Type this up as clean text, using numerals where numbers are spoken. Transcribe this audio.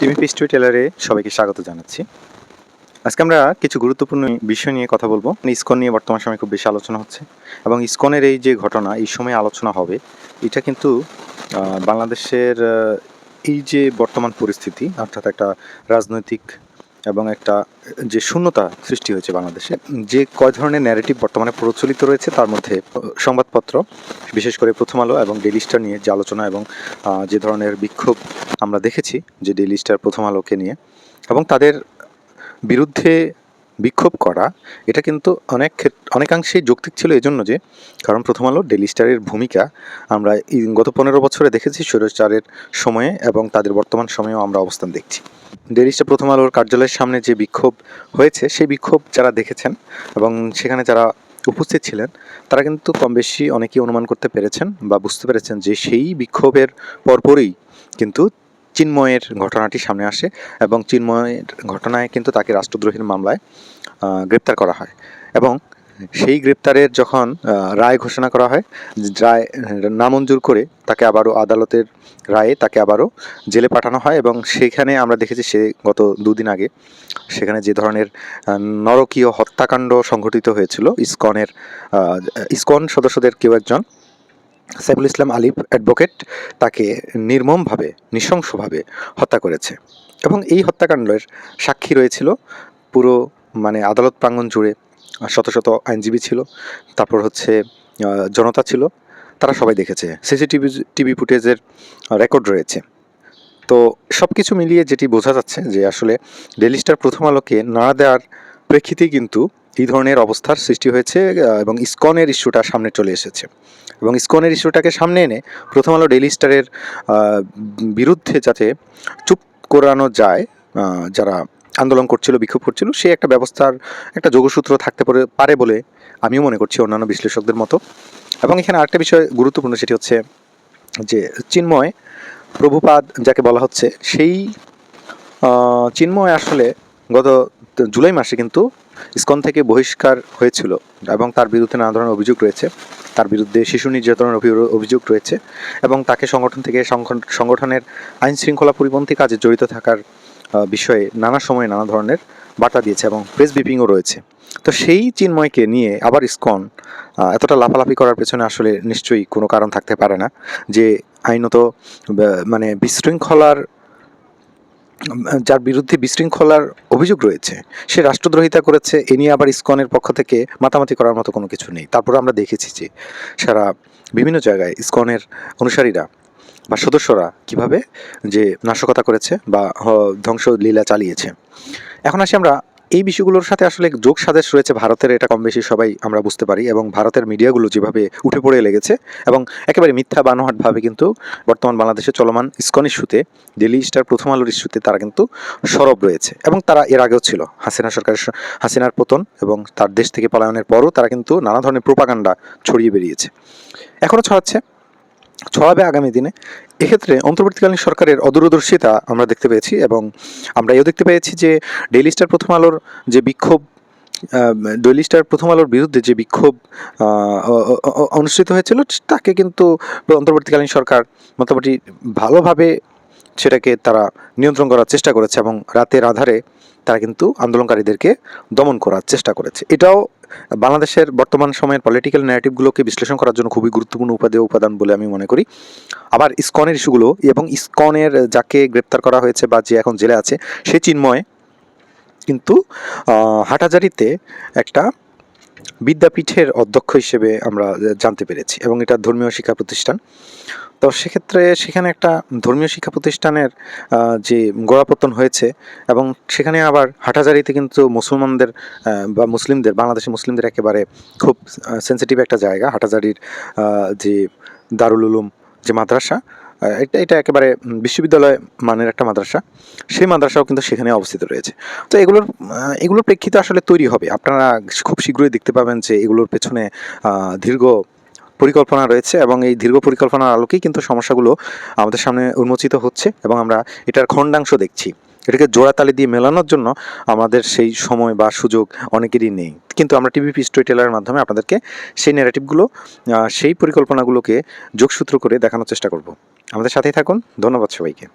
TV story টেলারে সবাইকে স্বাগত জানাচ্ছি। আজকে আমরা কিছু গুরুত্বপূর্ণ বিষয় নিয়ে কথা বলবো। ইসকন নিয়ে বর্তমান সময়ে খুব বেশি আলোচনা হচ্ছে এবং ইসকনের এই যে ঘটনা এই সময়ে আলোচনা হবে, এটা কিন্তু বাংলাদেশের এই যে বর্তমান পরিস্থিতি, অর্থাৎ একটা রাজনৈতিক এবং একটা যে শূন্যতা সৃষ্টি হয়েছে বাংলাদেশে, যে কয় ধরনের ন্যারেটিভ বর্তমানে প্রচলিত রয়েছে তার মধ্যে সংবাদপত্র, বিশেষ করে প্রথম আলো এবং ডেইলি স্টার নিয়ে যে আলোচনা এবং যে ধরনের বিক্ষোভ আমরা দেখেছি যে ডেইলি স্টার প্রথম আলোকে নিয়ে এবং তাদের বিরুদ্ধে বিক্ষোভ করা, এটা কিন্তু অনেকাংশেই যৌক্তিক ছিল এজন্য যে কারণ প্রথম আলো ডেইলি স্টারের ভূমিকা আমরা গত 15 বছরে দেখেছি স্বৈরাচারের সময়ে এবং তাদের বর্তমান সময়েও আমরা অবস্থান দেখছি। ডেইলি স্টার প্রথম আলোর কার্যালয়ের সামনে যে বিক্ষোভ হয়েছে সেই বিক্ষোভ যারা দেখেছেন এবং সেখানে যারা উপস্থিত ছিলেন তারা কিন্তু কম বেশি অনেকেই অনুমান করতে পেরেছেন বা বুঝতে পেরেছেন যে সেই বিক্ষোভের পরপরই কিন্তু চিন্ময়ের ঘটনাটি সামনে আসে এবং চিন্ময়ের ঘটনায় কিন্তু তাকে রাষ্ট্রদ্রোহীর মামলায় গ্রেপ্তার করা হয় এবং সেই গ্রেপ্তারের যখন রায় ঘোষণা করা হয়, রায় নামঞ্জুর করে তাকে আবারও আদালতের রায়ে তাকে আবারও জেলে পাঠানো হয় এবং সেখানে আমরা দেখেছি সে গত দুদিন আগে সেখানে যে ধরনের নরকীয় হত্যাকাণ্ড সংঘটিত হয়েছিল ইসকন সদস্যদের কেউ একজন সাইফুল ইসলাম আলিফ অ্যাডভোকেট তাকে নির্মমভাবে নৃশংসভাবে হত্যা করেছে এবং এই হত্যাকাণ্ডের সাক্ষী রয়েছিল পুরো আদালত প্রাঙ্গণ জুড়ে শত শত আইনজীবী ছিল, তারপর হচ্ছে জনতা ছিল, তারা সবাই দেখেছে, টিভি ফুটেজের রেকর্ড রয়েছে। তো সব কিছু মিলিয়ে যেটি বোঝা যাচ্ছে যে আসলে ডেইলি স্টার প্রথম আলোকে নাড়া দেওয়ার প্রেক্ষিতেই কিন্তু এই ধরনের অবস্থার সৃষ্টি হয়েছে এবং ইসকনের ইস্যুটা সামনে চলে এসেছে এবং ইসকনের ইস্যুটাকে সামনে এনে প্রথম আলো ডেইলি স্টারের বিরুদ্ধে যাতে চুপ করানো যায়, যারা আন্দোলন করছিল, বিক্ষোভ করছিল, সেই একটা ব্যবস্থার একটা যোগসূত্র থাকতে পারে বলে আমিও মনে করছি, অন্যান্য বিশ্লেষকদের মতো। এবং এখানে আরেকটা বিষয় গুরুত্বপূর্ণ, সেটি হচ্ছে যে চিন্ময় প্রভুপাদ যাকে বলা হচ্ছে, সেই চিন্ময় আসলে গত জুলাই মাসে কিন্তু ইসকন থেকে বহিষ্কার হয়েছিল এবং তার বিরুদ্ধে নানা ধরনের অভিযোগ রয়েছে, তার বিরুদ্ধে শিশু নির্যাতনের অভিযোগ রয়েছে এবং তাকে সংগঠনের আইন শৃঙ্খলা পরিপন্থী কাজে জড়িত থাকার বিষয়ে নানা সময়ে নানা ধরনের বার্তা দিয়েছে এবং প্রেস ব্রিফিংও রয়েছে। তো সেই চিন্ময়কে নিয়ে আবার ইসকন এতটা লাফালাফি করার পেছনে আসলে নিশ্চয়ই কোনো কারণ থাকতে পারে না, যে আইনত বিশৃঙ্খলার, যার বিরুদ্ধে বিশৃঙ্খলার অভিযোগ রয়েছে সে রাষ্ট্রদ্রোহিতা করেছে, এ নিয়ে আবার ইসকনের পক্ষ থেকে মাতামাতি করার মতো কোনো কিছু নেই। তারপরে আমরা দেখেছি যে সারা বিভিন্ন জায়গায় ইসকনের অনুসারীরা বা সদস্যরা কিভাবে যে নাশকতা করেছে বা ধ্বংসলীলা চালিয়েছে। এখন আসি আমরা এই বিষয়গুলোর সাথে আসলে যোগ সাজেশ রয়েছে ভারতের, এটা কম বেশি সবাই আমরা বুঝতে পারি এবং ভারতের মিডিয়াগুলো যেভাবে উঠে পড়ে লেগেছে এবং একেবারে মিথ্যা বানোহাটভাবে কিন্তু বর্তমান বাংলাদেশে চলমান ইসকন ইস্যুতে, ডেইলি স্টার প্রথম আলোর ইস্যুতে তারা কিন্তু সরব রয়েছে এবং তারা এর আগেও ছিল। হাসিনার পতন এবং তার দেশ থেকে পলায়নের পরও তারা কিন্তু নানা ধরনের প্রোপাগান্ডা ছড়িয়ে বেরিয়েছে, এখনও ছড়াবে আগামী দিনে। এক্ষেত্রে অন্তর্বর্তীকালীন সরকারের অদূরদর্শিতা আমরা দেখতে পেয়েছি এবং আমরা এও দেখতে পেয়েছি যে ডেইলি স্টার প্রথম আলোর যে বিক্ষোভ, ডেইলি স্টার প্রথম আলোর বিরুদ্ধে যে বিক্ষোভ অনুষ্ঠিত হয়েছিল তাকে কিন্তু অন্তর্বর্তীকালীন সরকার মোটামুটি ভালোভাবে সেটাকে তারা নিয়ন্ত্রণ করার চেষ্টা করেছে এবং রাতের আধারে তারা কিন্তু আন্দোলনকারীদেরকে দমন করার চেষ্টা করেছে। এটাও বাংলাদেশের বর্তমান সময়ের পলিটিক্যাল ন্যারেটিভগুলোকে বিশ্লেষণ করার জন্য খুবই গুরুত্বপূর্ণ উপাদান বলে আমি মনে করি। আবার ইসকনের ইস্যুগুলো এবং ইসকনের যাকে গ্রেপ্তার করা হয়েছে বা যে এখন জেলে আছে সে চিন্ময় কিন্তু হাটহাজারীতে একটা বিদ্যাপীঠের অধ্যক্ষ হিসেবে আমরা জানতে পেরেছি এবং এটা ধর্মীয় শিক্ষা প্রতিষ্ঠান। তো সেক্ষেত্রে সেখানে একটা ধর্মীয় শিক্ষা প্রতিষ্ঠানের যে গোড়াপত্তন হয়েছে এবং সেখানে আবার হাটহাজারীতে কিন্তু মুসলমানদের বা মুসলিমদের, বাংলাদেশি মুসলিমদের একেবারে খুব সেন্সিটিভ একটা জায়গা, হাটহাজারীর যে দারুল উলুম যে মাদ্রাসা, এটা একেবারে বিশ্ববিদ্যালয় মানের একটা মাদ্রাসা, সেই মাদ্রাসাও কিন্তু সেখানে অবস্থিত রয়েছে। তো এগুলোর প্রেক্ষিতে আসলে তৈরি হবে, আপনারা খুব শীঘ্রই দেখতে পাবেন যে এগুলোর পেছনে দীর্ঘ পরিকল্পনা রয়েছে এবং এই দীর্ঘ পরিকল্পনার আলোকেই কিন্তু সমস্যাগুলো আমাদের সামনে উন্মোচিত হচ্ছে এবং আমরা এটার খণ্ডাংশ দেখছি। এটাকে জোড়াতালি দিয়ে মেলানোর জন্য আমাদের সেই সময় বা সুযোগ অনেকেরই নেই, কিন্তু আমরা টিভি স্টোরি টেলারের মাধ্যমে আপনাদেরকে সেই ন্যারেটিভগুলো, সেই পরিকল্পনাগুলোকে যোগসূত্র করে দেখানোর চেষ্টা করব। আমাদের সাথেই থাকুন। ধন্যবাদ সবাইকে।